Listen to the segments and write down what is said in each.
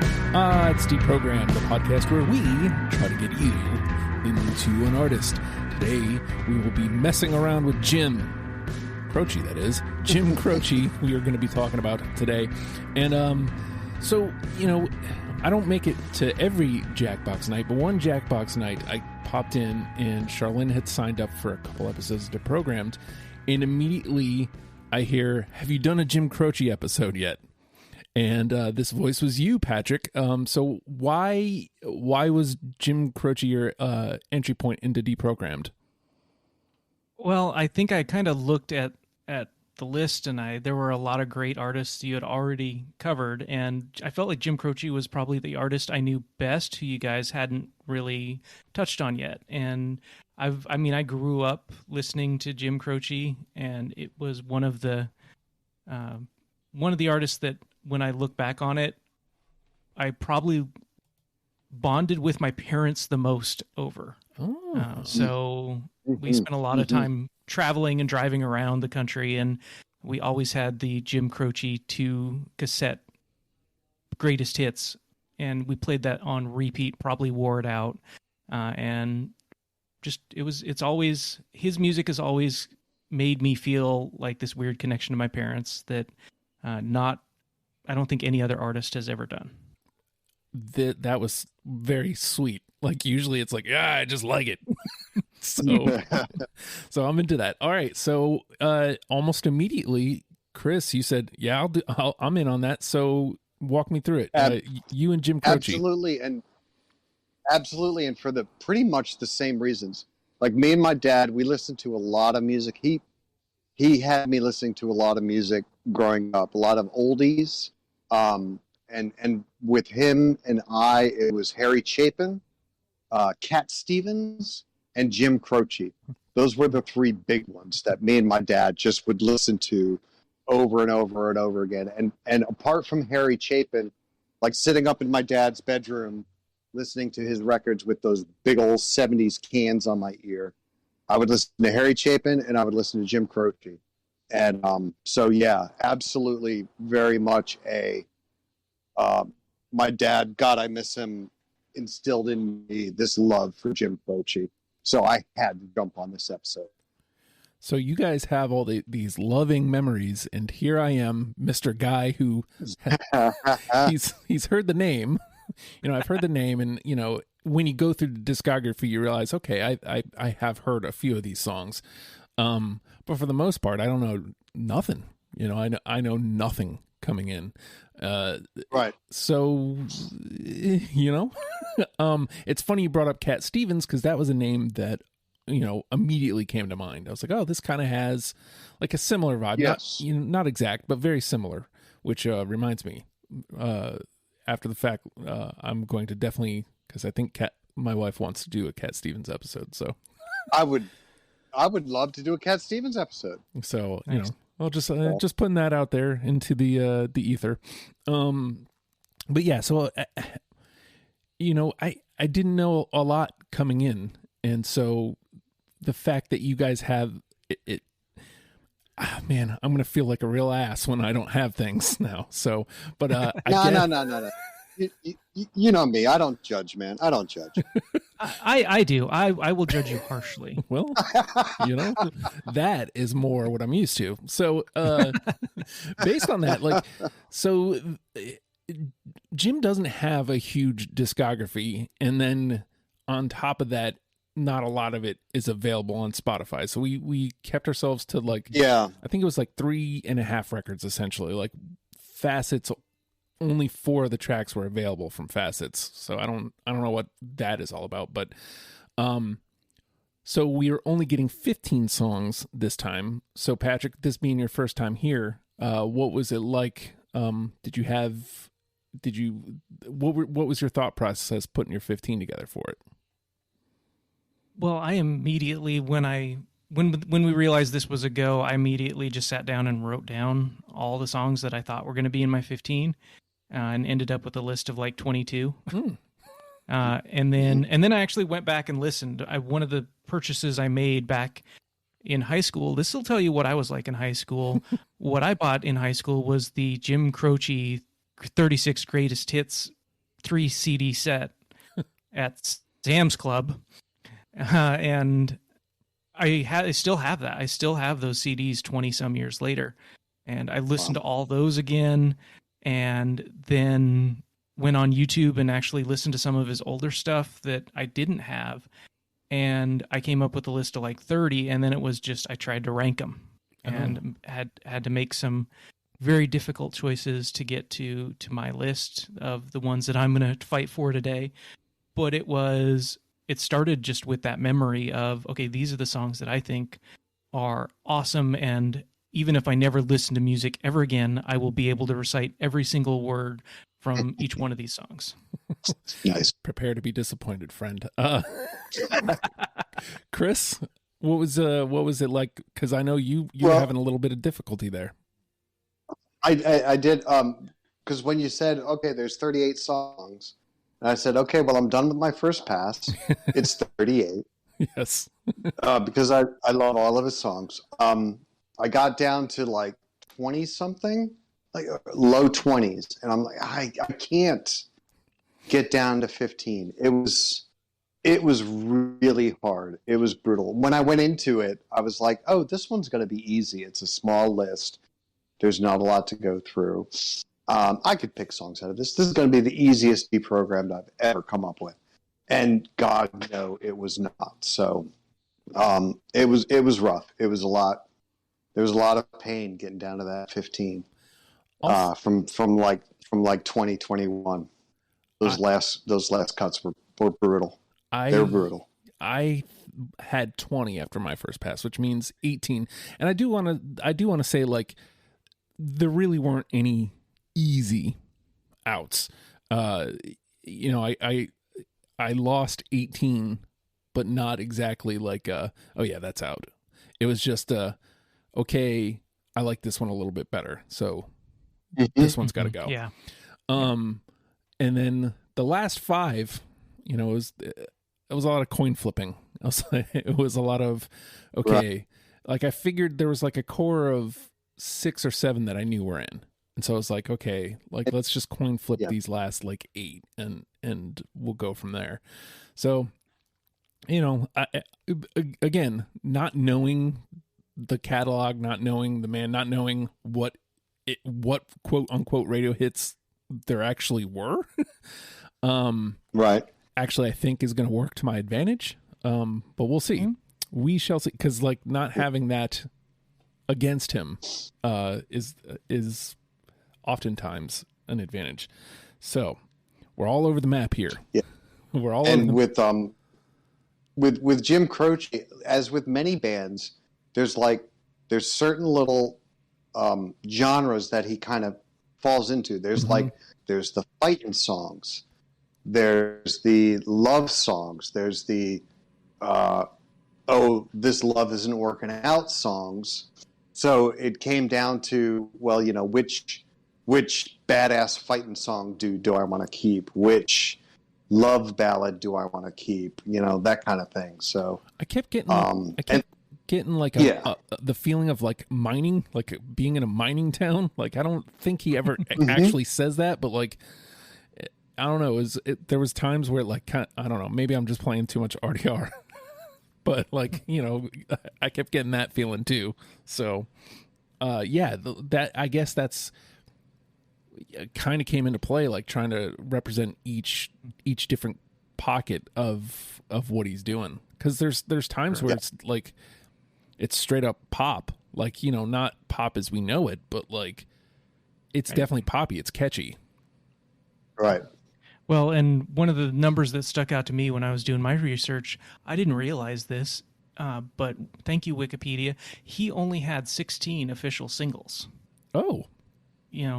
It's Deprogrammed, the podcast where we try to get you into an artist. Today, we will be messing around with Jim Croce, that is. Jim Croce, we are going to be talking about today. And so, you know, I don't make it to every Jackbox night, but one Jackbox night, I popped in and Charlene had signed up for a couple episodes of Deprogrammed, and immediately I hear, "Have you done a Jim Croce episode yet?" And this voice was you, Patrick. So why was Jim Croce your entry point into Deprogrammed? Well, I think I kind of looked at the list, and there were a lot of great artists you had already covered, and I felt like Jim Croce was probably the artist I knew best, who you guys hadn't really touched on yet. And I grew up listening to Jim Croce, and it was one of the artists that, when I look back on it, I probably bonded with my parents the most over. So we spent a lot of time traveling and driving around the country, and we always had the Jim Croce 2 cassette greatest hits, and we played that on repeat, probably wore it out. And just, it's always, his music has always made me feel like this weird connection to my parents that I don't think any other artist has ever done. That was very sweet. Like, usually it's like, yeah, I just like it. So I'm into that. All right. So almost immediately, Chris, you said, yeah, I'm in on that. So walk me through it. You and Jim Croce. Absolutely. And for the pretty much the same reasons. Like, me and my dad, we listened to a lot of music. He had me listening to a lot of music growing up, a lot of oldies. And with him and I, it was Harry Chapin, Cat Stevens, and Jim Croce. Those were the three big ones that me and my dad just would listen to over and over and over again. And apart from Harry Chapin, like sitting up in my dad's bedroom, listening to his records with those big old 70s cans on my ear, I would listen to Harry Chapin and I would listen to Jim Croce. And so, yeah, absolutely, very much my dad, God, I miss him, instilled in me this love for Jim Croce. So I had to jump on this episode. So you guys have all these loving memories, and here I am, Mr. Guy, who he's heard the name. You know, I've heard the name, and, you know, when you go through the discography, you realize, okay, I have heard a few of these songs. But for the most part, I don't know nothing. You know, I know nothing coming in. Right. So, you know, it's funny you brought up Cat Stevens, because that was a name that, you know, immediately came to mind. I was like, oh, this kind of has like a similar vibe. Yes. Not exact, but very similar, which reminds me, after the fact, I'm going to definitely, because I think my wife wants to do a Cat Stevens episode. So I would love to do a Cat Stevens episode. So, you know, I'll just putting that out there into the ether. But yeah, so, you know, I didn't know a lot coming in. And so the fact that you guys have it, man, I'm going to feel like a real ass when I don't have things now. So, but, No. You know me. I don't judge, man. I don't judge. I do. I will judge you harshly. Well, you know, that is more what I'm used to. So, based on that, like, so Jim doesn't have a huge discography, and then on top of that, not a lot of it is available on Spotify. So we kept ourselves to, like, yeah, I think it was like 3.5 records, essentially. Like, Facets, only 4 of the tracks were available from Facets. So I don't know what that is all about, but so we are only getting 15 songs this time. So Patrick, this being your first time here, what was it like? What was your thought process putting your 15 together for it? Well, I immediately, when we realized this was a go, I immediately just sat down and wrote down all the songs that I thought were going to be in my 15, and ended up with a list of like 22. And then I actually went back and listened. One of the purchases I made back in high school, this will tell you what I was like in high school. What I bought in high school was the Jim Croce 36 Greatest Hits 3 CD set at Sam's Club, and I still have that. I still have those CDs 20 some years later, and I listened to all those again, and then went on YouTube and actually listened to some of his older stuff that I didn't have, and I came up with a list of like 30, and then it was just I tried to rank them and had to make some very difficult choices to get to my list of the ones that I'm going to fight for today. But it started just with that memory of, okay, these are the songs that I think are awesome, and even if I never listen to music ever again, I will be able to recite every single word from each one of these songs. Nice. Prepare to be disappointed, friend. Chris, what was it like? Because I know you were having a little bit of difficulty there. I did, because when you said, okay, there's 38 songs, and I said, okay, well, I'm done with my first pass. It's 38. Yes. Because I love all of his songs. I got down to like 20 something, like low 20s, and I'm like, I can't get down to 15. It was really hard. It was brutal. When I went into it, I was like, oh, this one's going to be easy. It's a small list. There's not a lot to go through. I could pick songs out of this. This is going to be the easiest deprogrammed I've ever come up with. And God, no, it was not. So it was rough. It was a lot. There was a lot of pain getting down to that 15 from 2021. Those last cuts were brutal. They were brutal. I had 20 after my first pass, which means 18. And I do want to say, like, there really weren't any easy outs. I lost 18, but not exactly like oh yeah, that's out. It was just okay, I like this one a little bit better, so this one's got to go. Yeah. And then the last 5, it was a lot of coin flipping. It was a lot of okay, right. Like I figured there was like a core of 6 or 7 that I knew were in. And so I was like, okay, like let's just coin flip these last like 8 and we'll go from there. So, again, not knowing the catalog, not knowing the man, not knowing what quote unquote radio hits there actually were. Right. Actually, I think is going to work to my advantage. But we'll see. Mm-hmm. We shall see. Because like not having that against him is oftentimes an advantage. So we're all over the map here. Yeah, we're all and with Jim Croce, as with many bands, there's certain little genres that he kind of falls into. There's there's the fighting songs, there's the love songs, there's the this love isn't working out songs. So it came down to, well, which badass fighting song do I want to keep? Which love ballad do I want to keep? That kind of thing. So I kept getting, getting like the feeling of like mining, like being in a mining town. Like I don't think he ever actually says that, but like I don't know. There was times where like I don't know. Maybe I'm just playing too much RDR. But like, I kept getting that feeling too. So, that I guess that's kind of came into play, like trying to represent each different pocket of what he's doing. Because there's times where it's like it's straight up pop, like not pop as we know it, but like it's definitely poppy. It's catchy, right? Well, and one of the numbers that stuck out to me when I was doing my research, I didn't realize this, but thank you, Wikipedia. He only had 16 official singles. Oh.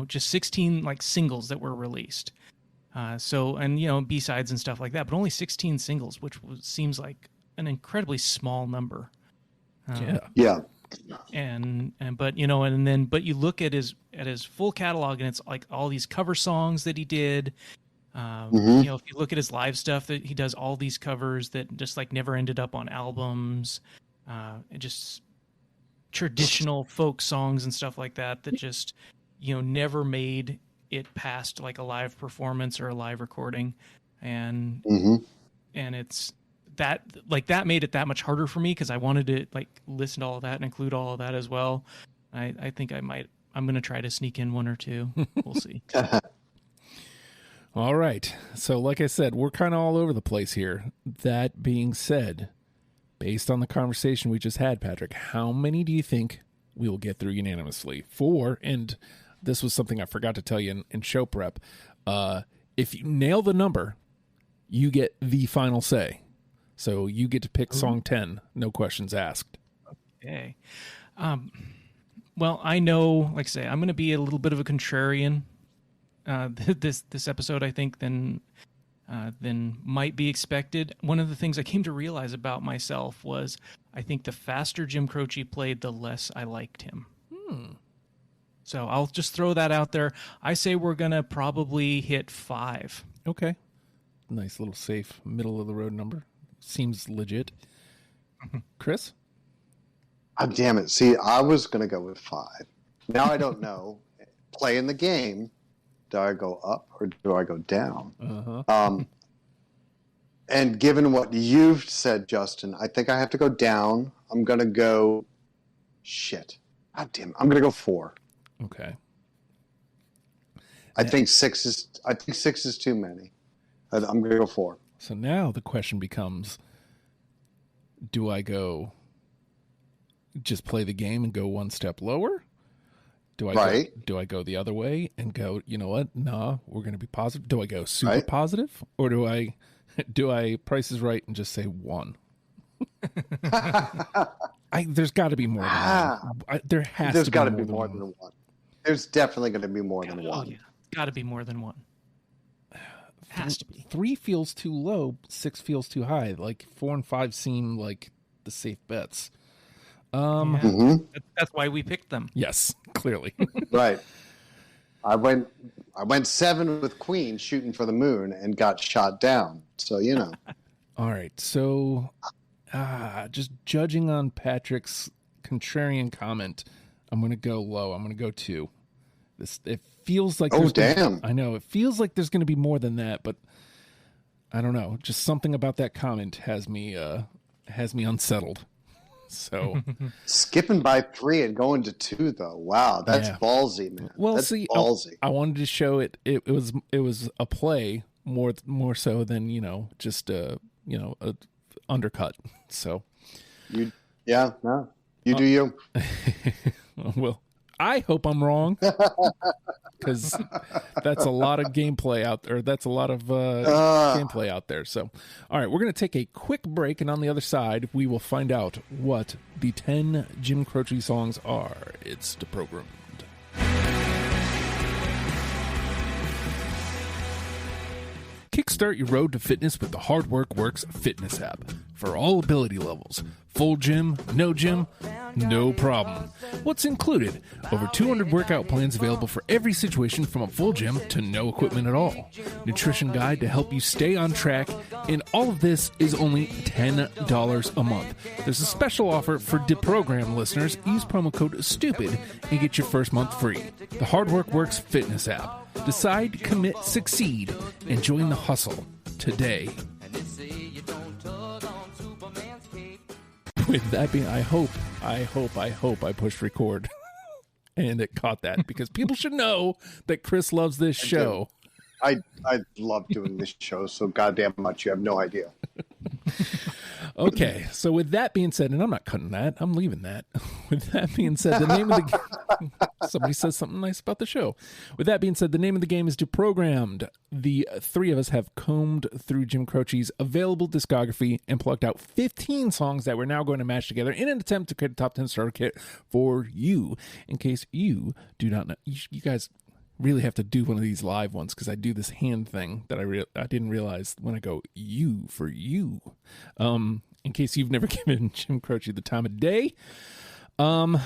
Just 16 like singles that were released. And B-sides and stuff like that, but only 16 singles, which seems like an incredibly small number. Yeah. But you look at his full catalog and it's like all these cover songs that he did. If you look at his live stuff, that he does all these covers that just like never ended up on albums, just traditional folk songs and stuff like that just never made it past like a live performance or a live recording, and it's that made it that much harder for me because I wanted to like listen to all of that and include all of that as well. I think I'm going to try to sneak in one or two. We'll see. All right. So like I said, we're kind of all over the place here. That being said, based on the conversation we just had, Patrick, how many do you think we will get through unanimously? 4, and this was something I forgot to tell you in show prep. If you nail the number, you get the final say. So you get to pick song 10, no questions asked. Okay. Well, I know, like I say, I'm going to be a little bit of a contrarian this episode, I think, than might be expected. One of the things I came to realize about myself was I think the faster Jim Croce played, the less I liked him. So I'll just throw that out there. I say we're going to probably hit 5. Okay. Nice little safe middle of the road number. Seems legit. Chris? Oh, damn it. See, I was going to go with 5. Now I don't know. Playing the game, do I go up or do I go down? And given what you've said, Justin, I think I have to go down. I'm going to go... Shit. God damn it. I'm going to go 4. Okay. I think 6 is too many. I'm going to go 4. So now the question becomes, do I go just play the game and go one step lower? Do I go the other way and go, you know what? Nah, we're going to be positive. Do I go super positive, or do I Price is Right and just say 1? There's got to be more than 1. There's got to be more than 1. There's definitely going to be more than 1. Yeah. Got to be more than 1. Has to be. 3 feels too low. 6 feels too high. Like 4 and 5 seem like the safe bets. That's why we picked them. Yes, clearly. Right. I went 7 with Queen shooting for the moon and got shot down. So, you know. All right. So just judging on Patrick's contrarian comment, I'm going to go low. I'm going to go 2. It feels like I know it feels like there's going to be more than that, but I don't know. Just something about that comment has me unsettled. So skipping by 3 and going to 2 though. Wow, that's ballsy, man. Well, that's see, ballsy. I wanted to show it was a play more so than, just a undercut. So you do you. Well, I hope I'm wrong, because that's a lot of gameplay out there. That's a lot of gameplay out there. So, all right, we're going to take a quick break, and on the other side, we will find out what the 10 Jim Croce songs are. It's deprogrammed. Kickstart your road to fitness with the Hard Work Works fitness app. For all ability levels, full gym, no problem. What's included? Over 200 workout plans available for every situation, from a full gym to no equipment at all. Nutrition guide to help you stay on track, and all of this is only $10 a month. There's a special offer for Deprogram listeners. Use promo code STUPID and get your first month free. The Hard Work Works fitness app. Decide, commit, succeed, and join the hustle today. With that being, I hope I pushed record and it caught that, because people should know that Chris loves this show. I love doing this show so goddamn much. You have no idea. Okay, so with that being said, and I'm not cutting that, I'm leaving that. With that being said, the name of the somebody says something nice about the show. With that being said, the name of the game is Deprogrammed. The 3 of us have combed through Jim Croce's available discography and plucked out 15 songs that we're now going to match together in an attempt to create a top 10 starter kit for you. In case you do not know, you guys really have to do one of these live ones, because I do this hand thing that I didn't realize when I go you for you. In case you've never given Jim Croce the time of day. Well,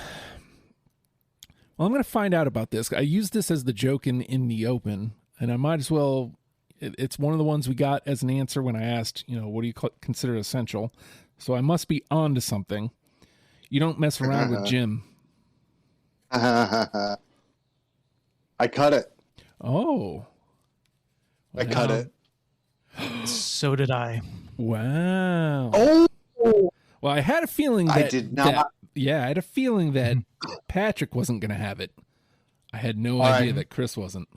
I'm going to find out about this. I used this as the joke in the open, and I might as well. It's one of the ones we got as an answer when I asked, what do you consider essential? So I must be on to something. You don't mess around with Jim. I cut it. Oh. I cut it. So did I. Wow. Oh, Well, I had a feeling that I did not. I had a feeling that Patrick wasn't going to have it. I had no All idea right. that Chris wasn't.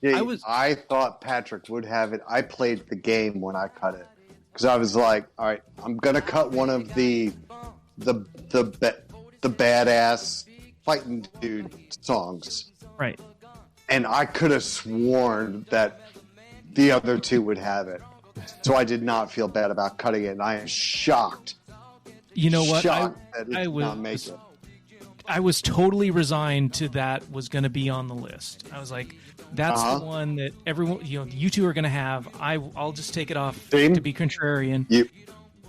Gee, I was- I thought Patrick would have it. I played the game when I cut it because I was like, all right, I'm gonna cut one of the badass fighting dude songs, Right. and I could have sworn that the other two would have it. So I did not feel bad about cutting it, and I am shocked. You know what? Shocked that it I did not make it. I was totally resigned to that was going to be on the list. I was like, that's the one that everyone, you two are going to have. I'll just take it off Same. to be contrarian. You,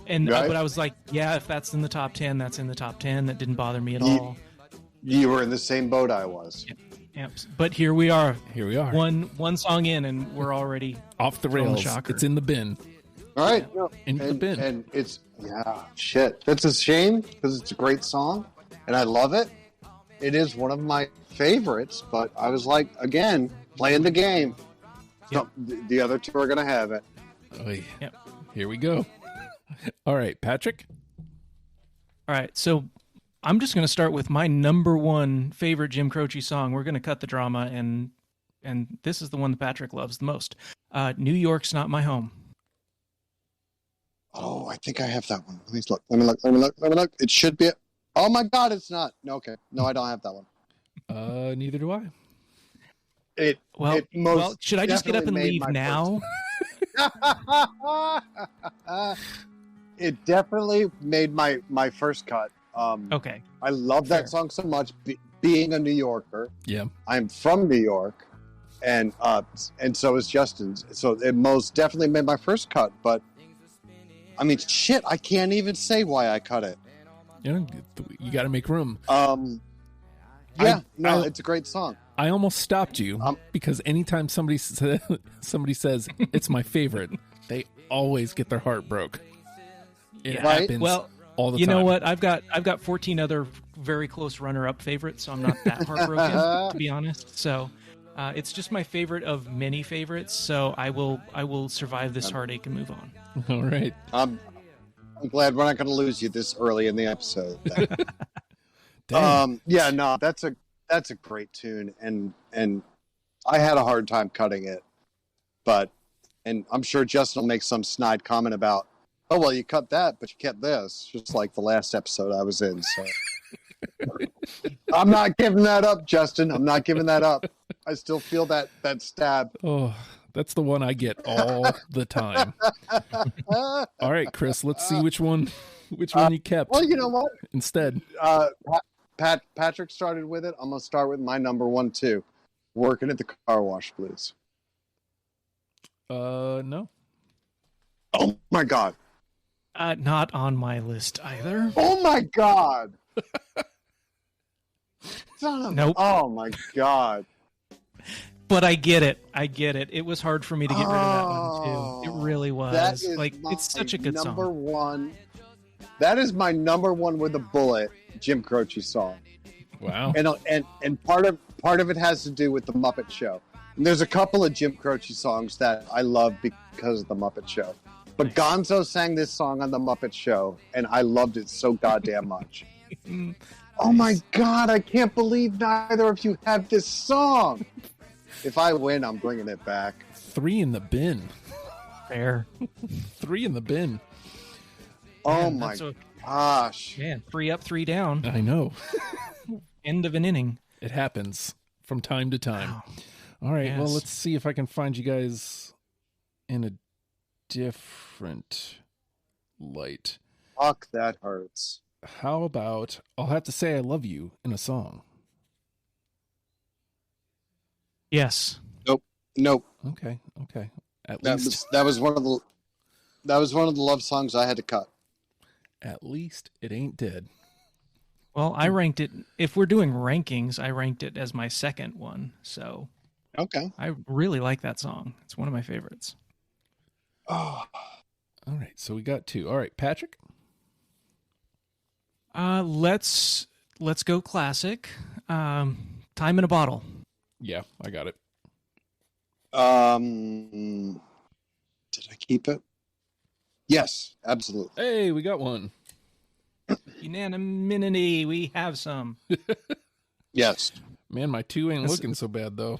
And right? but I was like, yeah, if that's in the top 10, that's in the top 10. That didn't bother me at all. you were in the same boat I was. Yep. But here we are. Here we are. One song in, and we're already Off the throwing rails. shocker. It's in the bin. All right, Into the bin. and it's shit. That's a shame because it's a great song, and I love it. It is one of my favorites, but I was like, again, playing the game. Yep. So, the other two are gonna have it. Oy. Yep. Here we go. All right, Patrick. All right, so I'm just going to start with my number one favorite Jim Croce song. We're going to cut the drama, and this is the one that Patrick loves the most. New York's Not My Home. Oh, I think I have that one. Let me look. It should be. Oh my God, it's not. No, okay, no, I don't have that one. Neither do I. It Well, it most should I just get up and definitely leave made my now? It definitely made my first cut. Okay. I love that Fair. song so much. Being a New Yorker, Yeah. I'm from New York, and so is Justin's. So it most definitely made my first cut. But I mean, shit, I can't even say why I cut it. You got to make room. It's a great song. I almost stopped you because anytime somebody says it's my favorite, they always get their heart broke. It Right? happens Well, all the you time. know what? I've got 14 other very close runner-up favorites, so I'm not that heartbroken, to be honest. So it's just my favorite of many favorites. So I will survive this heartache and move on. All right. I'm glad we're not going to lose you this early in the episode. Dang. That's a great tune, and I had a hard time cutting it, and I'm sure Justin will make some snide comment about, oh well, you cut that, but you kept this, just like the last episode I was in. So I'm not giving that up, Justin. I'm not giving that up. I still feel that stab. Oh, that's the one I get all the time. All right, Chris, let's see which one you kept Well, you know what? instead. Patrick started with it. I'm gonna start with my number one too. Working at the car wash blues. No. Oh my God. Not on my list either. Oh my God. Nope. Oh my God. But I get it. It was hard for me to get rid of that one too. It really That was. is Like, it's such a good number song. one. That is my number one with a bullet Jim Croce song. Wow. And part of it has to do with the Muppet Show. And there's a couple of Jim Croce songs that I love because of the Muppet Show. But Nice. Gonzo sang this song on the Muppet Show, and I loved it so goddamn much. Oh my God, I can't believe neither of you have this song. If I win, I'm bringing it back. 3 in the bin. Fair. 3 in the bin. Oh Man, my that's a- gosh. Man, 3 up, 3 down. I know. End of an inning. It happens from time to time. Wow. All right. Well, Yes. let's see if I can find you guys in a different light. Fuck, that hurts. How about I'll have to say I love you in a song. Yes. Nope. Okay. At That least was one of the love songs I had to cut. it ain't dead. Well, I ranked it. If we're doing rankings, I ranked it as my second one. So Okay. I really like that song. It's one of my favorites. Oh, All right. So we got 2. All right, Patrick. Let's go classic. Time in a Bottle. Yeah, I got it. Did I keep it? Yes, absolutely. Hey, we got one. Unanimity, we have some. Yes. Man, my 2 ain't looking so bad, though.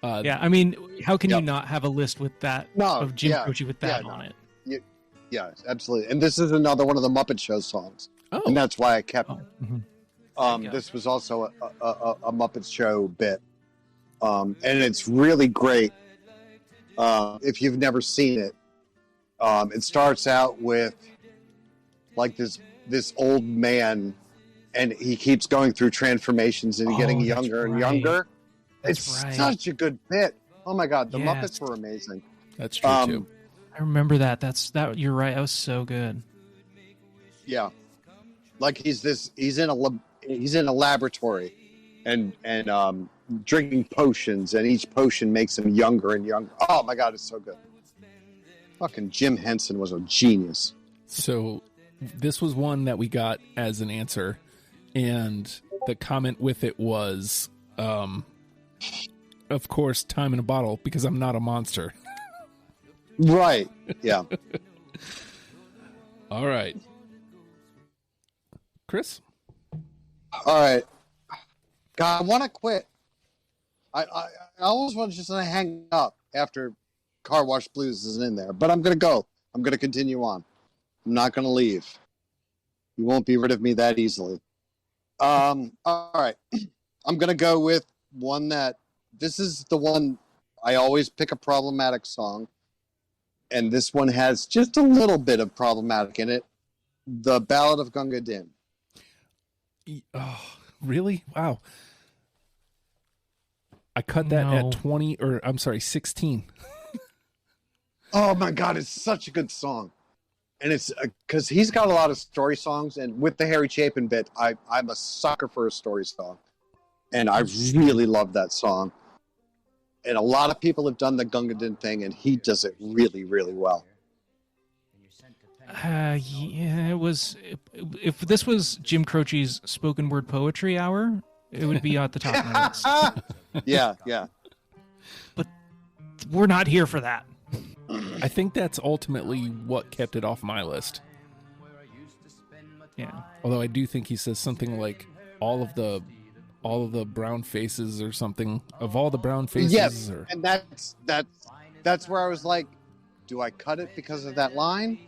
Yeah, I mean, how can you not have a list with that of Jim Croce with that on it? Yeah, absolutely. And this is another one of the Muppet Show songs. Oh. And that's why I kept it. Mm-hmm. This was also a Muppet Show bit. And it's really great. If you've never seen it, it starts out with like this old man, and he keeps going through transformations and getting younger and younger. It's such a good bit. Oh my God, the Muppets were amazing. That's true too. I remember that. You're right. That was so good. Yeah, like he's in a laboratory, and drinking potions, and each potion makes him younger and younger. Oh my God, it's so good. Fucking Jim Henson was a genius. So this was one that we got as an answer, and the comment with it was, of course, Time in a Bottle, because I'm not a monster. Right. Yeah. All right. Chris? All right. God, I want to quit. I almost want to just hang up after Car Wash Blues isn't in there, but I'm going to go. I'm going to continue on. I'm not going to leave. You won't be rid of me that easily. All right. I'm going to go with one this is the one I always pick a problematic song, and this one has just a little bit of problematic in it. The Ballad of Gunga Din. Oh, really? Wow. I cut that at 16. Oh my God, it's such a good song. And it's because he's got a lot of story songs, and with the Harry Chapin bit, I'm a sucker for a story song. And I really love that song. And a lot of people have done the Gunga Din thing, and he does it really, really well. Yeah, it was. If this was Jim Croce's spoken word poetry hour, it would be at the top of my list. Yeah. But we're not here for that. I think that's ultimately what kept it off my list. Yeah. Although I do think he says something like all of the brown faces or something of all the brown faces. Yes, and that's where I was like, do I cut it because of that line?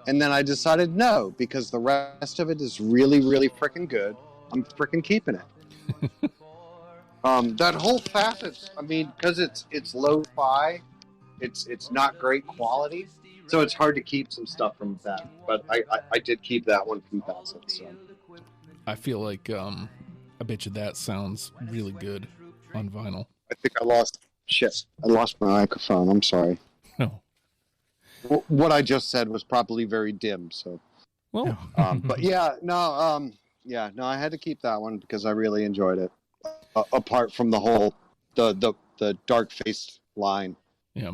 And then I decided no, because the rest of it is really, really freaking good. I'm freaking keeping it. That whole passage, I mean, because it's lo-fi, it's not great quality, so it's hard to keep some stuff from that. But I did keep that one from Bassett. So I feel like I bet you that sounds really good on vinyl. I think I lost my microphone. I'm sorry. No. What I just said was probably very dim. So, well, but I had to keep that one because I really enjoyed it. Apart from the whole the dark faced line. Yeah.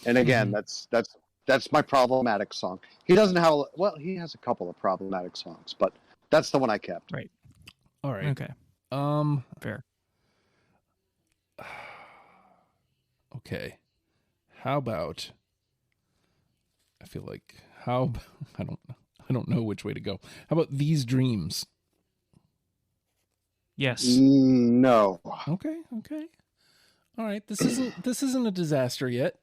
And again, that's my problematic song. He doesn't have he has a couple of problematic songs, but that's the one I kept. Right. All right. Okay. Fair. Okay. How about I feel like I don't know which way to go. How about These Dreams? Yes. No. Okay. All right. This isn't a disaster yet.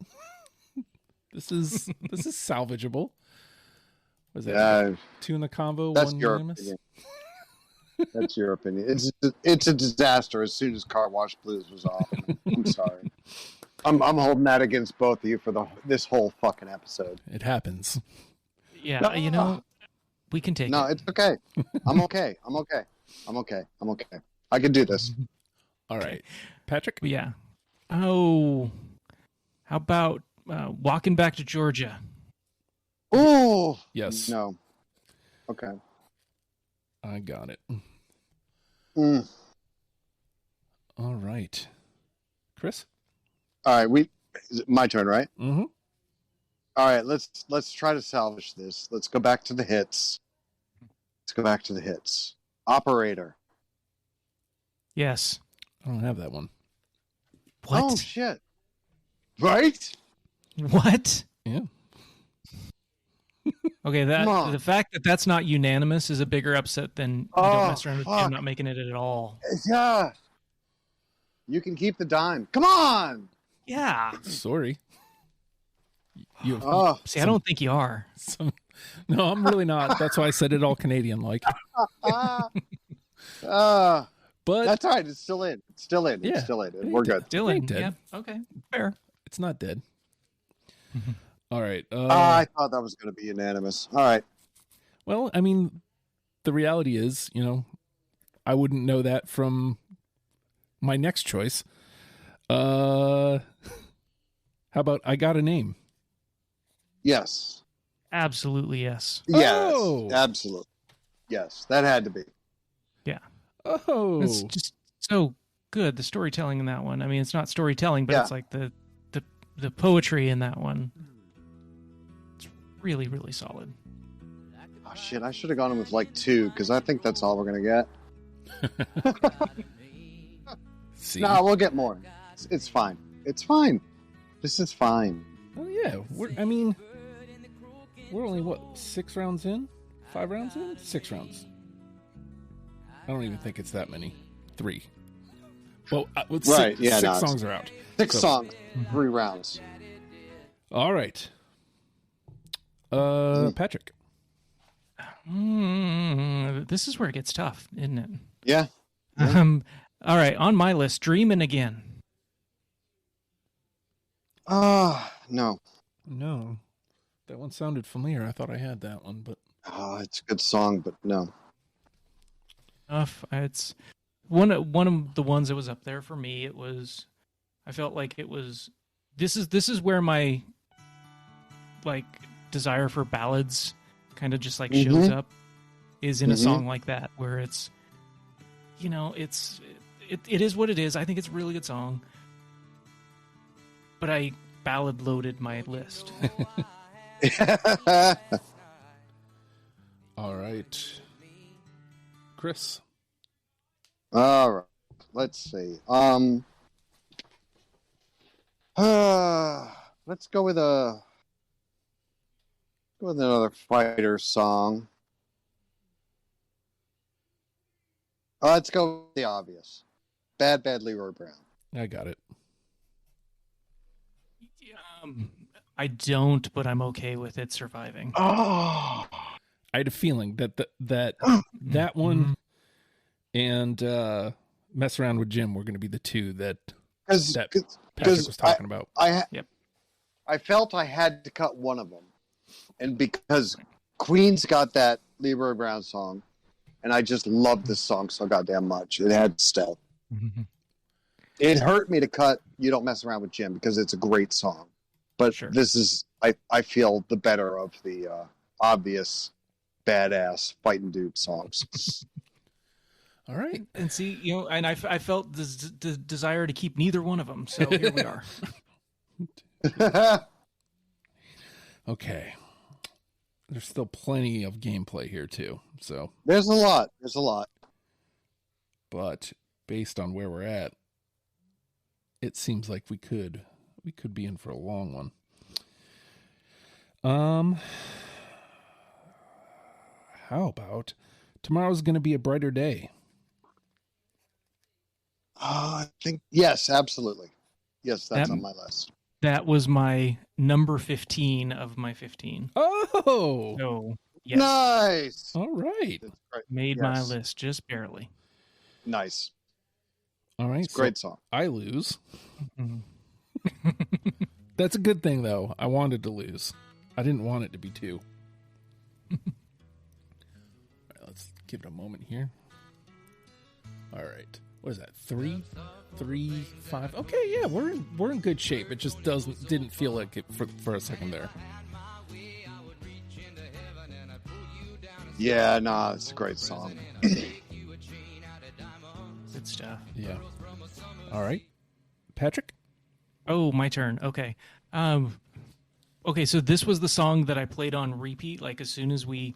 This is salvageable. Was that two in the combo? That's one your unanimous? opinion. That's your opinion. It's a disaster as soon as Car Wash Blues was off. I'm sorry. I'm holding that against both of you for this whole fucking episode. It happens. Yeah, we can take it. No, it's okay. I'm okay. I can do this. All right. Patrick? Yeah. Oh, how about Walking Back to Georgia? Oh! Yes. No. Okay. I got it. Mm. All right. Chris? All right, my turn, right? Mm-hmm. All right, let's try to salvage this. Let's go back to the hits. Yes. I don't have that one. What? Oh shit! Right? What? Yeah. Okay, Come on. the fact that that's not unanimous is a bigger upset than you don't mess around with fuck. Jim not making it at all. Yeah. You can keep the dime. Come on. Yeah. Sorry. You have Oh. See, I don't think you are. no, I'm really not. That's why I said it all Canadian like. But that's all right. It's still in. It's still in. Yeah. It's still in. We're good. Still in. Ain't dead. Yeah. Okay. Fair. It's not dead. All right. I thought that was going to be unanimous. All right. Well, I mean, the reality is, I wouldn't know that from my next choice. How about I Got a Name? Yes. Absolutely yes. Yes. Oh. Absolutely. Yes. That had to be. Yeah. Oh. It's just so good. The storytelling in that one. I mean, it's not storytelling, but Yeah. it's like the poetry in that one. It's really, really solid. Oh, shit. I should have gone in with like 2 because I think that's all we're going to get. See? No, we'll get more. It's fine. It's fine. This is fine. Oh, yeah. We're only, 6 rounds in? 5 rounds in? 6 rounds. I don't even think it's that many. 3. Well, Right, yeah, 6 no, songs are out. 6 So- songs, 3 rounds. All right. Patrick. This is where it gets tough, isn't it? Yeah. All right. On my list, Dreamin' Again. No. No. That one sounded familiar. I thought I had that one, but... It's a good song, but no. It's one of the ones that was up there for me. It was, I felt like it was, this is where my like desire for ballads kind of just like shows up, is in a song like that, where it's, it is what it is. I think it's a really good song, but I ballad loaded my list. All right. Chris. All right. Let's see. Let's go with another fighter song. Let's go with the obvious. Bad Leroy Brown. I got it. I don't, but I'm okay with it surviving. Oh. I had a feeling that one and Mess Around with Jim were going to be the two that Patrick was talking about. I felt I had to cut one of them. And because Queen's got that Leroy Brown song, and I just loved this song so goddamn much. It had to stay. It hurt me to cut You Don't Mess Around with Jim because it's a great song. But this is, I feel, the better of the obvious badass fighting dude songs. All right. And see, and I felt the desire to keep neither one of them. So here we are. Okay. There's still plenty of gameplay here too. So There's a lot. But based on where we're at, it seems like we could be in for a long one. How about Tomorrow's Going to Be a Brighter Day? I think, yes, absolutely. Yes, that's on my list. That was my number 15 of my 15. Oh! So, yes. Nice! All right. Made my list just barely. Nice. All right. It's a great song. I lose. That's a good thing, though. I wanted to lose. I didn't want it to be 2. All right, let's give it a moment here. All right. What is that? 3, 5. Okay, yeah, we're in good shape. It just didn't feel like it for a second there. Yeah, no, it's a great song. Good stuff. Yeah. All right, Patrick. Oh, my turn. Okay. Okay, so this was the song that I played on repeat. Like as soon as we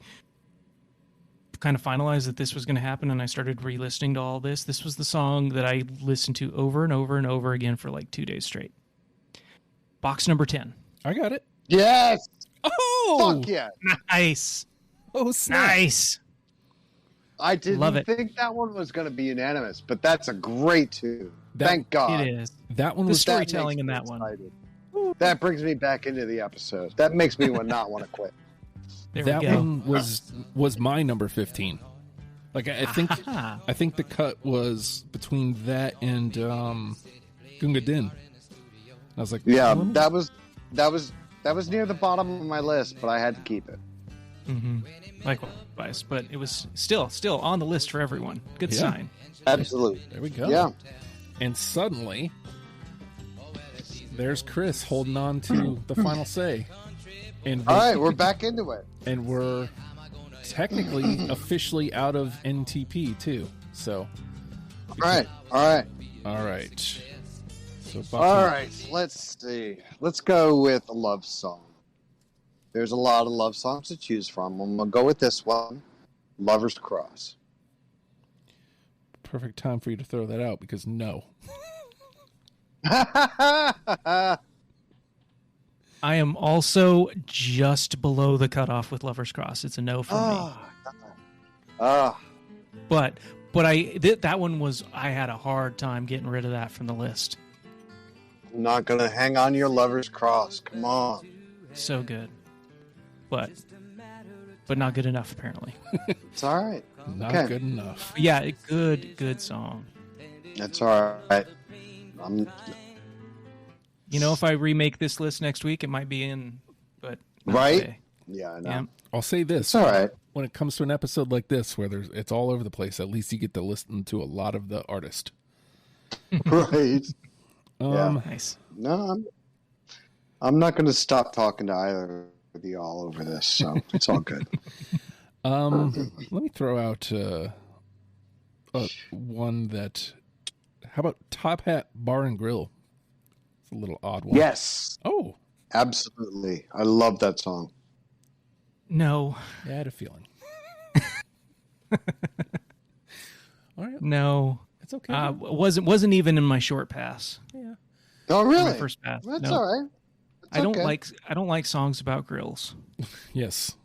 kind of finalized that this was going to happen and I started re-listening to all this was the song that I listened to over and over and over again for like 2 days straight. Box number 10. I got it. Yes. Oh, Fuck yeah. Nice. Oh, snap. Nice. I didn't Love it. think that one was going to be unanimous, but that's a great tune. Thank God. It is. That one The was storytelling in makes that me one. excited. That brings me back into the episode. That makes me not want to quit. There that we go. one was my number 15. Like I think the cut was between that and Gunga Din. I was like, Yeah, oh, that was near the bottom of my list, but I had to keep it. Mm-hmm. Likewise, but it was still on the list for everyone. Good Yeah. sign. Absolutely. there we go. Yeah. And suddenly, there's Chris holding on to the final say. And All right, we're back into it. and we're technically officially out of NTP too. So, All right. all right. So, All right. Let's see. Let's go with a love song. There's a lot of love songs to choose from. I'm going to go with this one, Lover's Cross. Perfect time for you to throw that out because no. I am also just below the cutoff with Lover's Cross. It's a no for me. But that one was, I had a hard time getting rid of that from the list. I'm not going to hang on your Lover's Cross. Come on. So good. But not good enough, apparently. It's all right. Not Okay. good enough. But yeah, good song. That's all right. You know, if I remake this list next week, it might be in, but not Right? today. Yeah, I know. Yeah. I'll say this. It's all right. When it comes to an episode like this where it's all over the place, at least you get to listen to a lot of the artist. Right. Yeah. Nice. No, I'm not going to stop talking to either of you all over this, so it's all good. Let me throw out one that. How about Top Hat Bar and Grill? It's a little odd one. Yes, Oh, absolutely. I love that song. No. yeah, I had a feeling. All right, No. it's okay. Wasn't even in my short pass. yeah. Oh, My really? first pass. That's No. all right. I don't like songs about grills. Yes.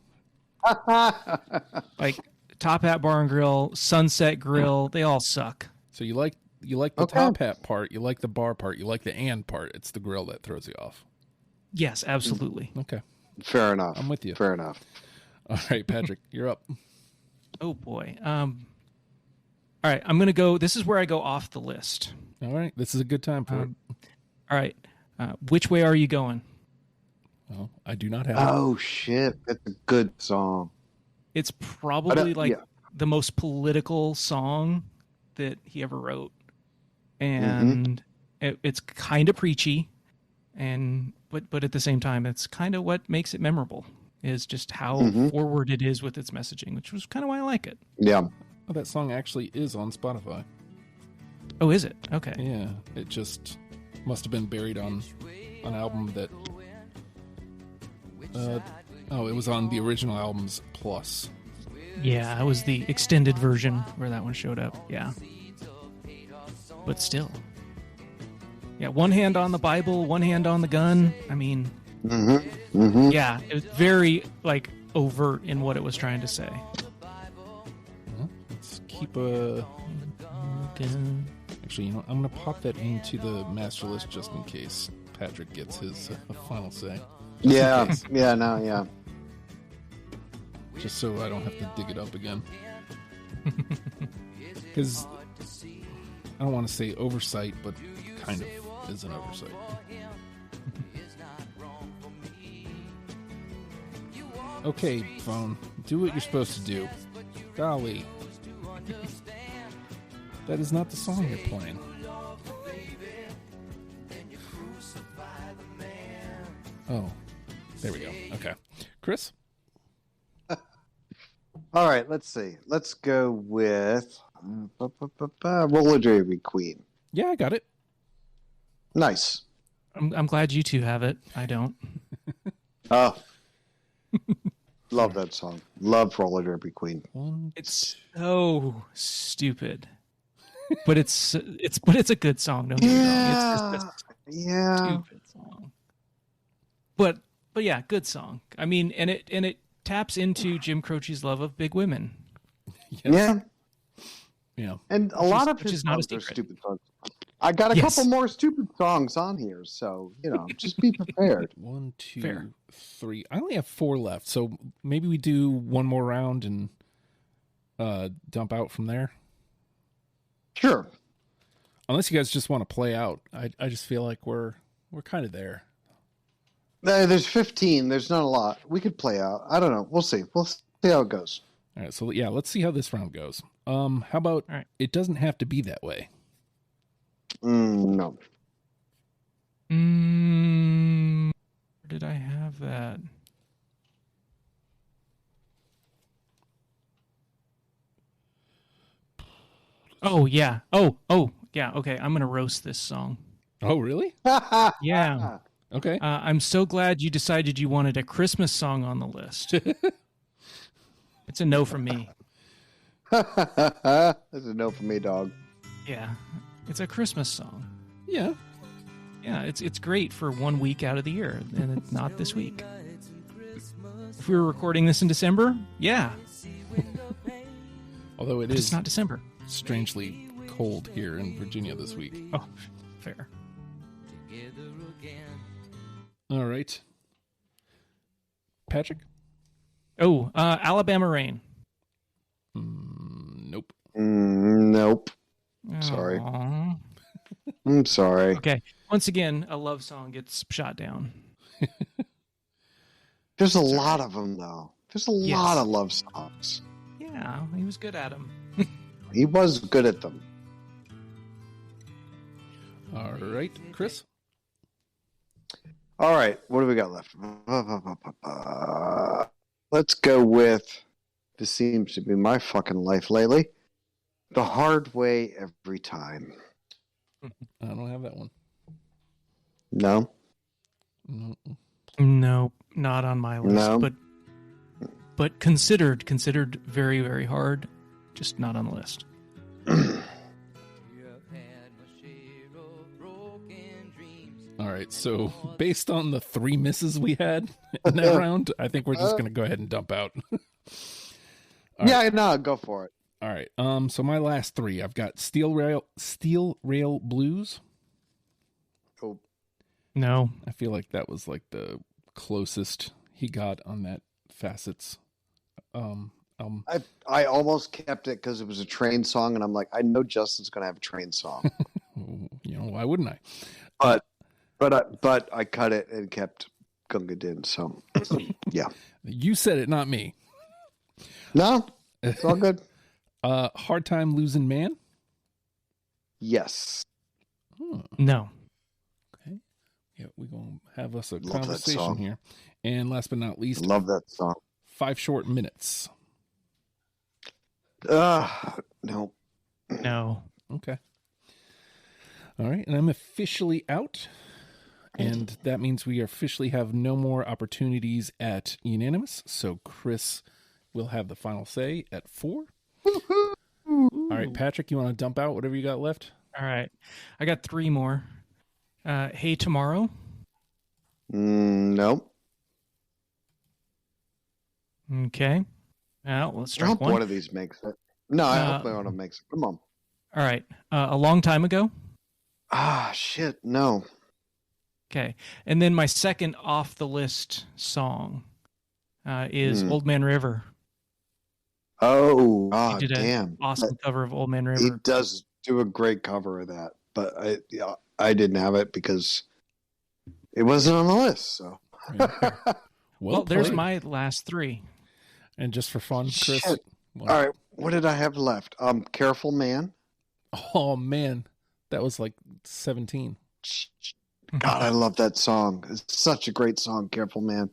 Like Top Hat Bar and Grill, Sunset Grill, they all suck. So you like the Okay. top hat part, you like the bar part, you like the and part. It's the grill that throws you off. Yes, absolutely. Okay, Fair enough. I'm with you. Fair enough. All right, Patrick, you're up. Oh boy. All right, I'm gonna go. This is where I go off the list. All right, this is a good time for it. All right, which way are you going? Well, I do not have. Oh shit, that's a good song. It's probably like yeah. the most political song that he ever wrote, and it's kind of preachy, but at the same time, it's kind of what makes it memorable. Is just how forward it is with its messaging, which was kind of why I like it. Yeah. Oh, that song actually is on Spotify. Oh, is it? Okay. Yeah, it just must have been buried on an album that. It was on the original albums plus. Yeah, it was the extended version where that one showed up. Yeah. But still. Yeah, one hand on the Bible, one hand on the gun. I mean, yeah, it was very, like, overt in what it was trying to say. Well, let's keep a. Actually, you know, I'm going to pop that into the master list just in case Patrick gets his final say. Yeah. Yeah. No. Yeah. Just so I don't have to dig it up again. Because I don't want to say oversight, but kind of is an oversight. Okay, phone, do what you're supposed to do. Golly. That is not the song you're playing. Oh, there we go. Okay. Chris? All right. Let's see. Let's go with Roller Derby Queen. Yeah, I got it. Nice. I'm glad you two have it. I don't. Oh. Love that song. Love Roller Derby Queen. It's so stupid, but it's a good song. Don't get me wrong. It's just a stupid song. But yeah, good song. I mean, and it taps into Jim Croce's love of big women. Yes. Yeah. And a lot of his songs are stupid songs. I got a couple more stupid songs on here, so, just be prepared. 1, 2, 3. I only have 4 left, so maybe we do one more round and dump out from there. Sure. Unless you guys just want to play out. I just feel like we're kind of there. There's 15. There's not a lot. We could play out. I don't know. We'll see. We'll see how it goes. All right, so yeah, let's see how this round goes. How about It Doesn't Have to Be That Way? No. Where did I have that? Oh, yeah. Oh, yeah. Okay, I'm going to roast this song. Oh, really? Yeah. Okay. I'm so glad you decided you wanted a Christmas song on the list. It's a no from me. That's a no from me, dog. Yeah. It's a Christmas song. Yeah. Yeah, it's great for 1 week out of the year, and it's not this week. If we were recording this in December, yeah. Although but it's not December. Strangely cold here in Virginia this week. Oh, fair. All right. Patrick? Oh, Alabama Rain. Nope. Nope. Sorry. I'm sorry. Okay. Once again, a love song gets shot down. There's a lot of them, though. There's a lot of love songs. Yeah, he was good at them. He was good at them. All right, Chris? All right, what do we got left? Let's go with, this seems to be my fucking life lately, The Hard Way Every Time. I don't have that one. No? No, not on my list. No? But considered very, very hard, just not on the list. All right, so based on the 3 misses we had in that round, I think we're just going to go ahead and dump out. No, go for it. All right, so my last 3, I've got Steel Rail Blues. Oh. No. I feel like that was like the closest he got on that Facets. I almost kept it because it was a train song, and I'm like, I know Justin's going to have a train song. Why wouldn't I? But I cut it and kept Gunga Din. So, yeah. You said it, not me. No, it's all good. Hard Time Losing Man? Yes. No. Okay. Yeah, we're going to have us a conversation here. And last but not least, love that song. 5 Short Minutes. No. No. Okay. All right, and I'm officially out. And that means we officially have no more opportunities at unanimous. So Chris will have the final say at 4. All right, Patrick, you want to dump out whatever you got left? All right. I got 3 more. Hey Tomorrow. Nope. Okay. Now let's I strike hope one. one of these makes it. No, I hope one of them makes it. Come on. All right. A Long Time Ago. Shit. No. Okay. And then my second off the list song is Old Man River. Oh, he did damn. An awesome cover of Old Man River. He does do a great cover of that, but I didn't have it because it wasn't on the list. So, well, there's my last 3. And just for fun, Chris. Shit. All right, what did I have left? Careful Man. Oh man, that was like 17. God, I love that song. It's such a great song, Careful Man.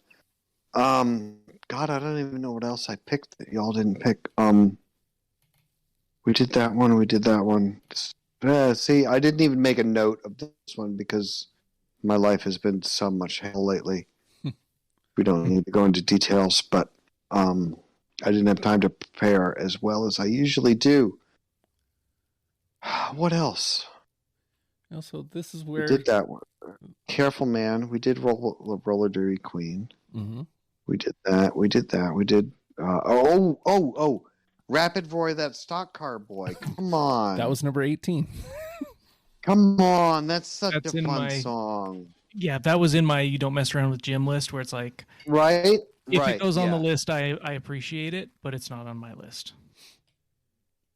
God, I don't even know what else I picked that y'all didn't pick. We did that one. See, I didn't even make a note of this one because my life has been so much hell lately. We don't need to go into details, but I didn't have time to prepare as well as I usually do. What else? Also, this is We where did that one. Careful Man. We did Roller Derby Queen. Mhm. We did that. We did that. We did. Oh! Rapid Roy, that stock car boy. Come on. that was number 18. Come on. That's such That's a in fun my- song. Yeah, that was in my "You Don't Mess Around with Jim" list, where it's like, Right? if right. it goes on the yeah. list, I appreciate it, but it's not on my list.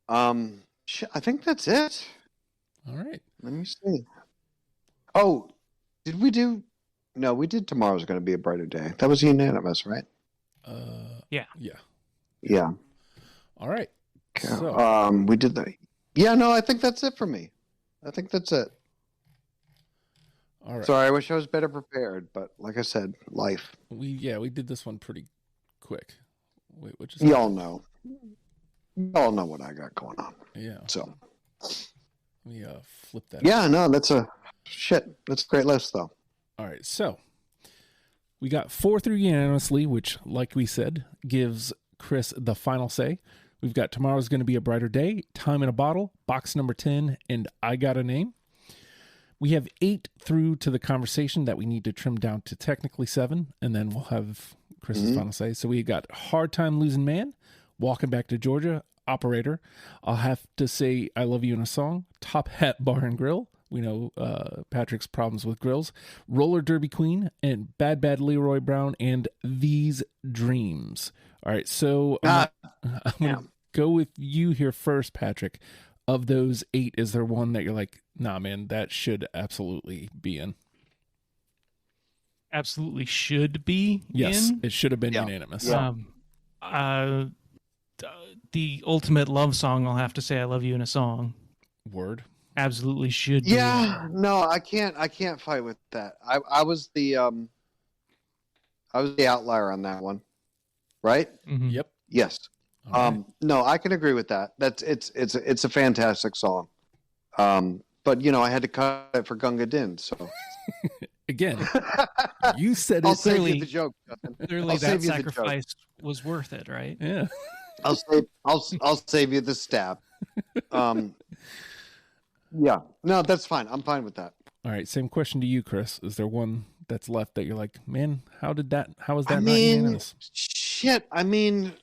I think that's it. All right. Let me see. Oh, did we do? No, we did. Tomorrow's going to be a brighter day. That was unanimous, right? Yeah. Yeah. All right. Okay. So, We did that. Yeah, no, I think that's it for me. I think that's it. all right. Sorry, I wish I was better prepared, but like I said, life. We did this one pretty quick. Wait, which is Y'all know. Y'all know what I got going on. Yeah. So, Let me flip that. yeah, no, that's a great list, though. All right, so we got 4 through unanimously, which, like we said, gives Chris the final say. We've got Tomorrow's Going to Be a Brighter Day, Time in a Bottle, Box Number 10, and I Got a Name. We have 8 through to the conversation that we need to trim down to technically 7, and then we'll have Chris's final say. So we got Hard Time Losing Man, Walking Back to Georgia, Operator, I'll Have to Say I Love You in a Song, Top Hat Bar and Grill. We know Patrick's problems with grills. Roller Derby Queen, and Bad Bad Leroy Brown, and These Dreams. All right, so I'm going to go with you here first, Patrick. Of those 8, is there one that you're like, nah, man, that should absolutely be in? Absolutely should be Yes, in. it should have been Yeah. unanimous. Yeah. The ultimate love song, I'll Have to Say I Love You in a Song. Word. Absolutely should be. Yeah, no, I can't fight with that. I was the outlier on that one, right? Mhm. Yep. Yes. All right. No, I can agree with that. It's a fantastic song. But I had to cut it for Gunga Din, so Again, you said I'll it. save clearly- you the joke. Justin. Clearly, I'll that save you the joke. sacrifice was worth it, right? Yeah. I'll save you the stab. Yeah, no, that's fine. I'm fine with that. All right. Same question to you, Chris. Is there one that's left that you're like, man, how is that I not mean, unanimous? shit. I mean,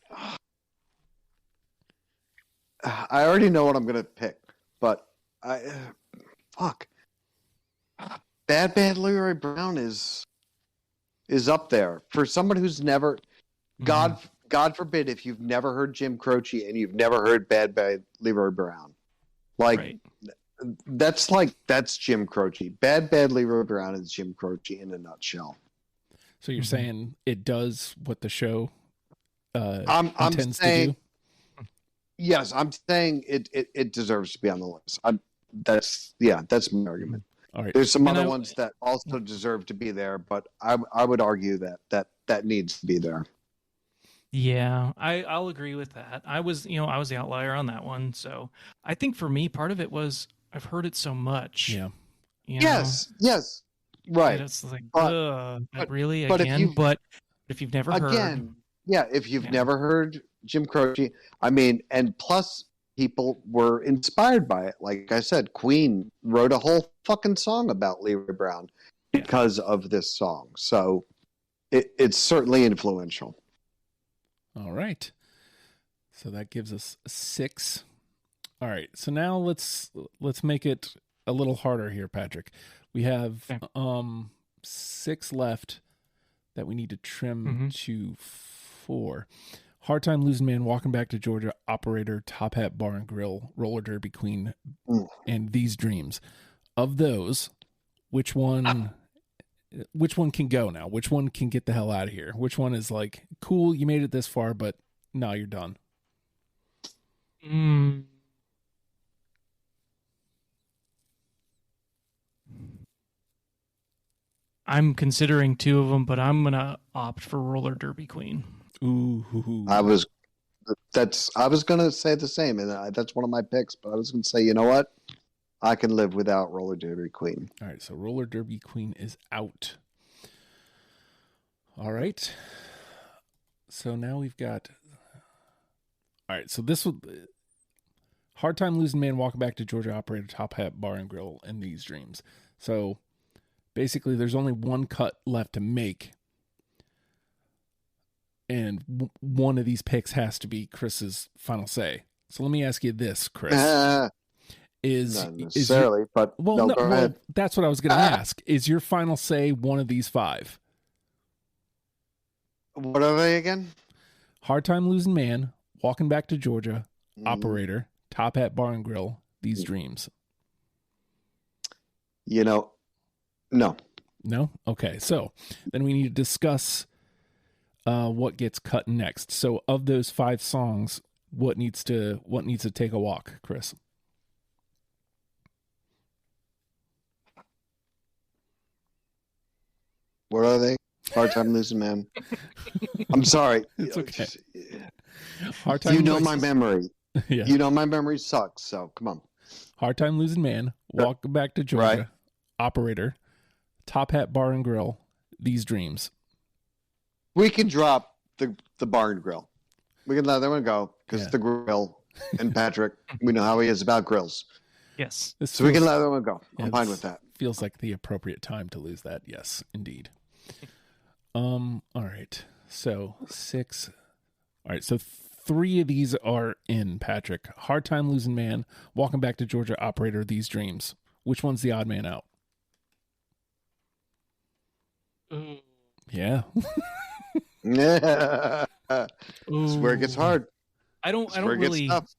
I already know what I'm gonna pick, but fuck. Bad Bad Leroy Brown is up there for someone who's never. God forbid if you've never heard Jim Croce and you've never heard Bad Bad Leroy Brown, Right. that's Jim Croce. Bad Bad Leroy Brown is Jim Croce in a nutshell. So you're saying it does what the show I'm intends saying, to do? yes, I'm saying it deserves to be on the list. That's my argument. All right. There's some And other I- ones that also deserve to be there, but I would argue that needs to be there. Yeah, I'll agree with that. I was the outlier on that one. So I think for me, part of it was I've heard it so much. Yeah. you know, Yes, that right. It's like, But really but if again? you've- But if you've never heard, Again, yeah, if you've Yeah. never heard Jim Croce, I mean, and plus people were inspired by it. Like I said, Queen wrote a whole fucking song about Leroy Brown because of this song. So it's certainly influential. All right. So that gives us 6. All right. So now let's make it a little harder here, Patrick. We have Okay. 6 left that we need to trim Mhm. to 4. Hard Time Losing Man, Walking Back to Georgia, Operator, Top Hat Bar and Grill, Roller Derby Queen, and These Dreams. Of those, which one can go now? Which one can get the hell out of here? Which one is like, cool, you made it this far, but now you're done? I'm considering 2 of them, but I'm gonna opt for Roller Derby Queen. Ooh. I was gonna say the same, and that's one of my picks. But I was gonna say, you know what? I can live without Roller Derby Queen. All right, so Roller Derby Queen is out. All right. So now we've got. All right, so this would. Hard Time Losing Man, Walking Back to Georgia, Operator, Top Hat, Bar and Grill, and These Dreams. So basically, there's only one cut left to make. And one of these picks has to be Chris's final say. So let me ask you this, Chris. Not necessarily, but well, go ahead. That's what I was going to ask. Is your final say one of these five? What are they again? Hard Time Losing Man, Walking Back to Georgia, Operator, Top Hat Bar and Grill, These Dreams. No. No? Okay. So then we need to discuss what gets cut next. So of those 5 songs, what needs to take a walk, Chris? What are they? Hard Time Losing Man. I'm sorry. It's okay. Hard Time. You know my memory. Yeah. You know my memory sucks. So come on. Hard Time Losing Man, Walking Back to Georgia, Right. Operator, Top Hat Bar and Grill, These Dreams. We can drop the bar and grill. We can let that one go because Yeah. the grill and Patrick, we know how he is about grills. Yes. So we can let that one go. I'm fine with that. Feels like the appropriate time to lose that. Yes, indeed. All right. So 6. All right. So 3 of these are in, Patrick. Hard Time Losing Man, Walking Back to Georgia, Operator, These Dreams. Which one's the odd man out? Yeah. Yeah. This is where it gets hard. I don't Where it gets really. tough.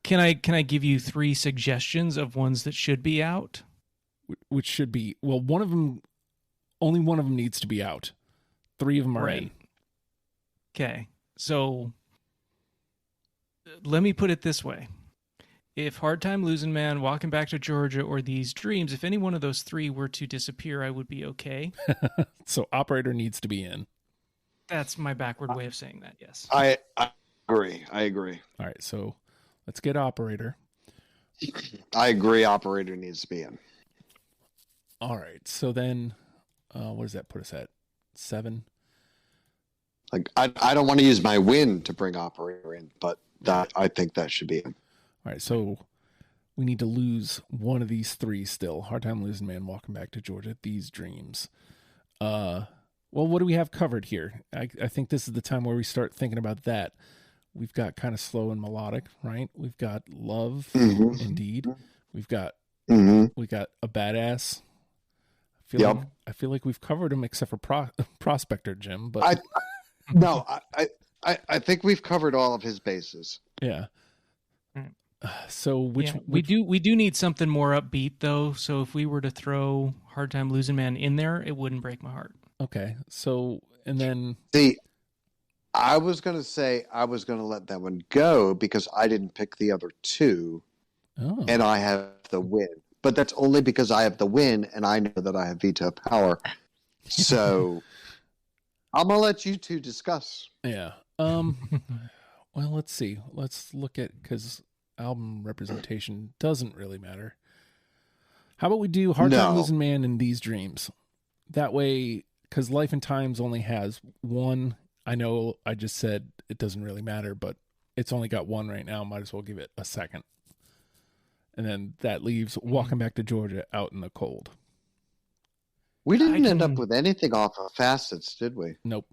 Can I give you 3 suggestions of ones that should be out? Which should be, well, one of them, only one of them needs to be out. 3 of them are in. Okay. So let me put it this way. If Hard Time Losing Man, Walking Back to Georgia, or These Dreams, if any one of those 3 were to disappear, I would be okay. So Operator needs to be in. That's my backward way of saying that, yes. I agree. All right. So let's get Operator. I agree. Operator needs to be in. All right. So then, what does that put us at? 7? Like I don't want to use my win to bring Operator in, but that I think that should be in. All right. So we need to lose one of these 3 still. Hard Time Losing Man, Walking Back to Georgia, These Dreams. Well, what do we have covered here? I think this is the time where we start thinking about that. We've got kind of slow and melodic, right? We've got Love, Indeed. We've got we got A Badass. I feel like we've covered them except for Prospector, Jim. But I think we've covered all of his bases. Yeah. So we do need something more upbeat though. So if we were to throw Hard Time Losing Man in there, it wouldn't break my heart. Okay. So and then see, I was gonna say I was gonna let that one go because I didn't pick the other 2, and I have the win. But that's only because I have the win, and I know that I have veto power. So I'm gonna let you 2 discuss. Yeah. Well, let's see. Let's look at, because album representation doesn't really matter. How about we do Hard Time Losing Man and These Dreams? That way, because Life and Times only has 1. I know I just said it doesn't really matter, but it's only got 1 right now. Might as well give it a second. And then that leaves Walking Back to Georgia out in the cold. We didn't end up with anything off of Facets, did we? Nope.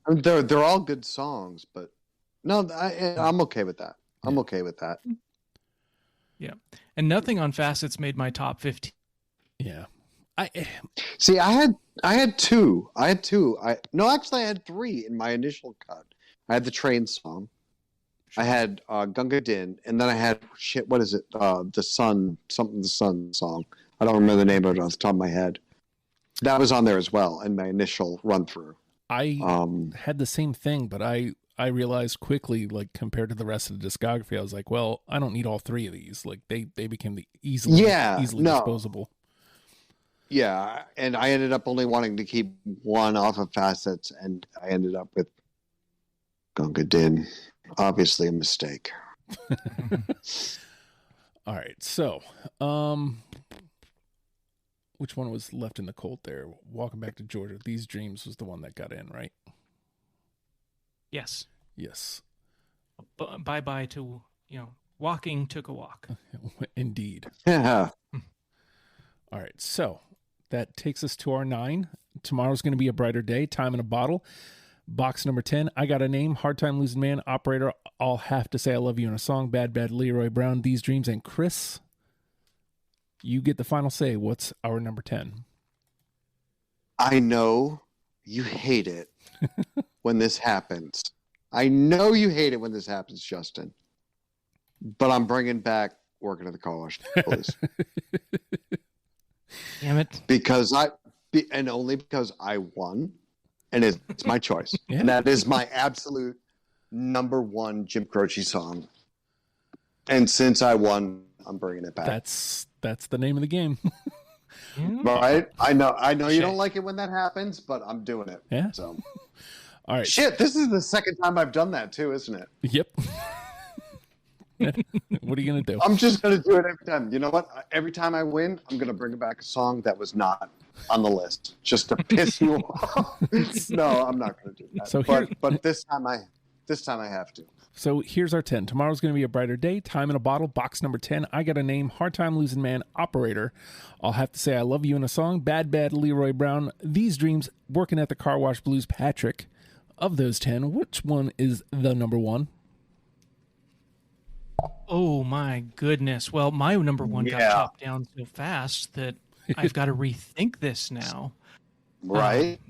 I mean, they're all good songs, but no, I'm okay with that. I'm okay with that. Yeah, and nothing on Facets made my top 15. Yeah, See, I had two. Actually, I had 3 in my initial cut. I had the train song. I had Gunga Din, and then I had what is it? The Sun song. I don't remember the name of it off the top of my head. That was on there as well in my initial run through. I had the same thing, but I realized quickly, like compared to the rest of the discography, I was like, well, I don't need all 3 of these. Like they became the easily disposable. Yeah, and I ended up only wanting to keep 1 off of Facets, and I ended up with Gunga Din. Obviously a mistake. All right, so which one was left in the cold there? Walking Back to Georgia. These Dreams was the one that got in, right? Yes. Yes. Bye-bye to, walking took a walk. Indeed. Yeah. All right. So that takes us to our 9. Tomorrow's going to be a brighter day. Time in a bottle. Box number 10. I Got a Name. Hard Time Losing Man. Operator. I'll Have to Say I Love You in a Song. Bad Leroy Brown. These Dreams. And Chris, you get the final say. What's our number 10? I know you hate it when this happens. I know you hate it when this happens, Justin. But I'm bringing back Working at the Car Wash, please. Damn it. And only because I won, and it's my choice. Yeah. And that is my absolute number 1 Jim Croce song. And since I won, I'm bringing it back. That's the name of the game. Right? I know you don't like it when that happens, but I'm doing it. Yeah. So. All right. Shit, this is the second time I've done that too, isn't it? Yep. What are you going to do? I'm just going to do it every time. You know what? Every time I win, I'm going to bring back a song that was not on the list just to piss you off. No, I'm not going to do that. So but this time I have to. So here's our 10. Tomorrow's going to be a brighter day. Time in a bottle. Box number 10. I Got a Name. Hard Time Losing Man. Operator. I'll Have to Say I Love You in a Song. Bad Leroy Brown. These Dreams. Working at the Car Wash Blues. Patrick. Of those 10, which one is the number 1? Oh, my goodness. Well, my number 1 got chopped down so fast that I've got to rethink this now. Right?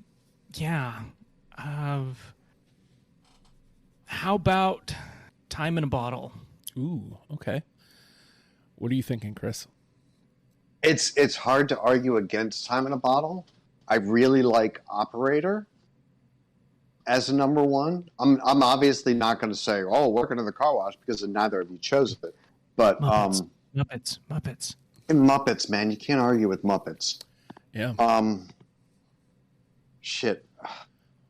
Yeah. How about Time in a Bottle? Ooh, okay. What are you thinking, Chris? It's hard to argue against Time in a Bottle. I really like Operator as a number 1. I'm obviously not going to say, Working in the Car Wash, because neither of you chose it. But Muppets. And Muppets, man, you can't argue with Muppets. Yeah. Shit.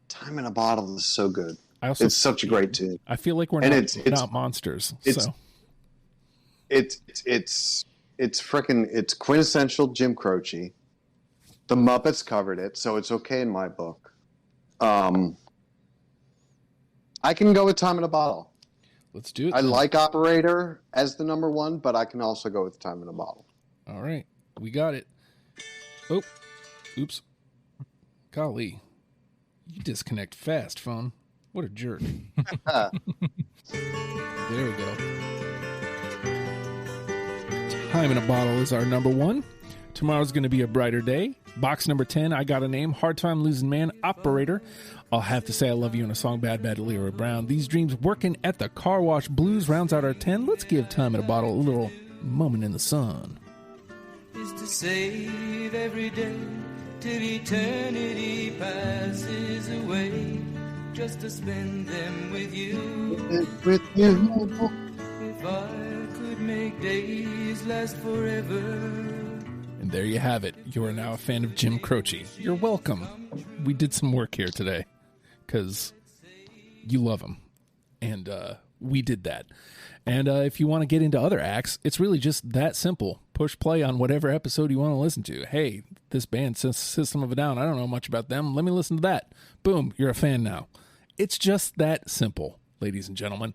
Time in a Bottle is so good. It's such a great tune. I feel like we're not monsters. It's quintessential Jim Croce. The Muppets covered it, so it's okay in my book. I can go with Time in a Bottle. Let's do it. I like Operator as the number 1, but I can also go with Time in a Bottle. All right. We got it. Oh, oops. Golly. You disconnect fast, phone. What a jerk. There we go. Time in a Bottle is our number 1. Tomorrow's going to be a brighter day. Box number 10, I Got a Name. Hard Time Losing Man. Operator. I'll Have to Say I Love You in a Song. Bad Leroy Brown. These Dreams. Working at the Car Wash Blues rounds out our 10. Let's give Time in a Bottle a little moment in the sun. Is to save every day till eternity passes away, just to spend them with you. With you. If I could make days last forever. And there you have it. You are now a fan of Jim Croce. You're welcome. We did some work here today because you love him. And we did that. And if you want to get into other acts, it's really just that simple. Push play on whatever episode you want to listen to. Hey, this band, System of a Down, I don't know much about them. Let me listen to that. Boom, you're a fan now. It's just that simple, ladies and gentlemen.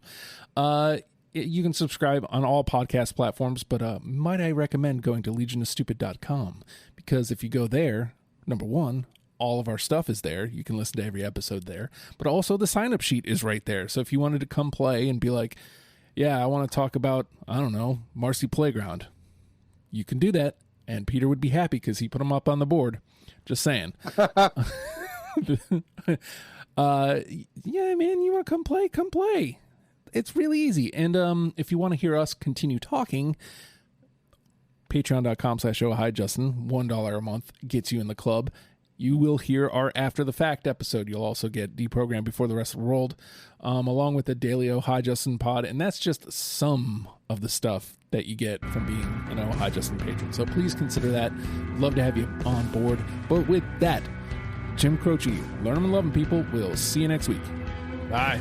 You can subscribe on all podcast platforms, but might I recommend going to legionofstupid.com, because if you go there, number 1, all of our stuff is there. You can listen to every episode there, but also the sign-up sheet is right there. So if you wanted to come play and be like, yeah, I want to talk about, I don't know, Marcy Playground, you can do that, and Peter would be happy because he put them up on the board. Just saying. Yeah, man, you want to come play? Come play. It's really easy. And if you want to hear us continue talking, patreon.com/ohijustin, $1 a month gets you in the club. You will hear our After the Fact episode. You'll also get Deprogrammed Before the Rest of the World, along with the daily Oh Hi Justin pod. And that's just some of the stuff that you get from being an Oh Hi Justin patron. So please consider that. Love to have you on board. But with that, Jim Croce, learn them and love them, people. We'll see you next week. Bye.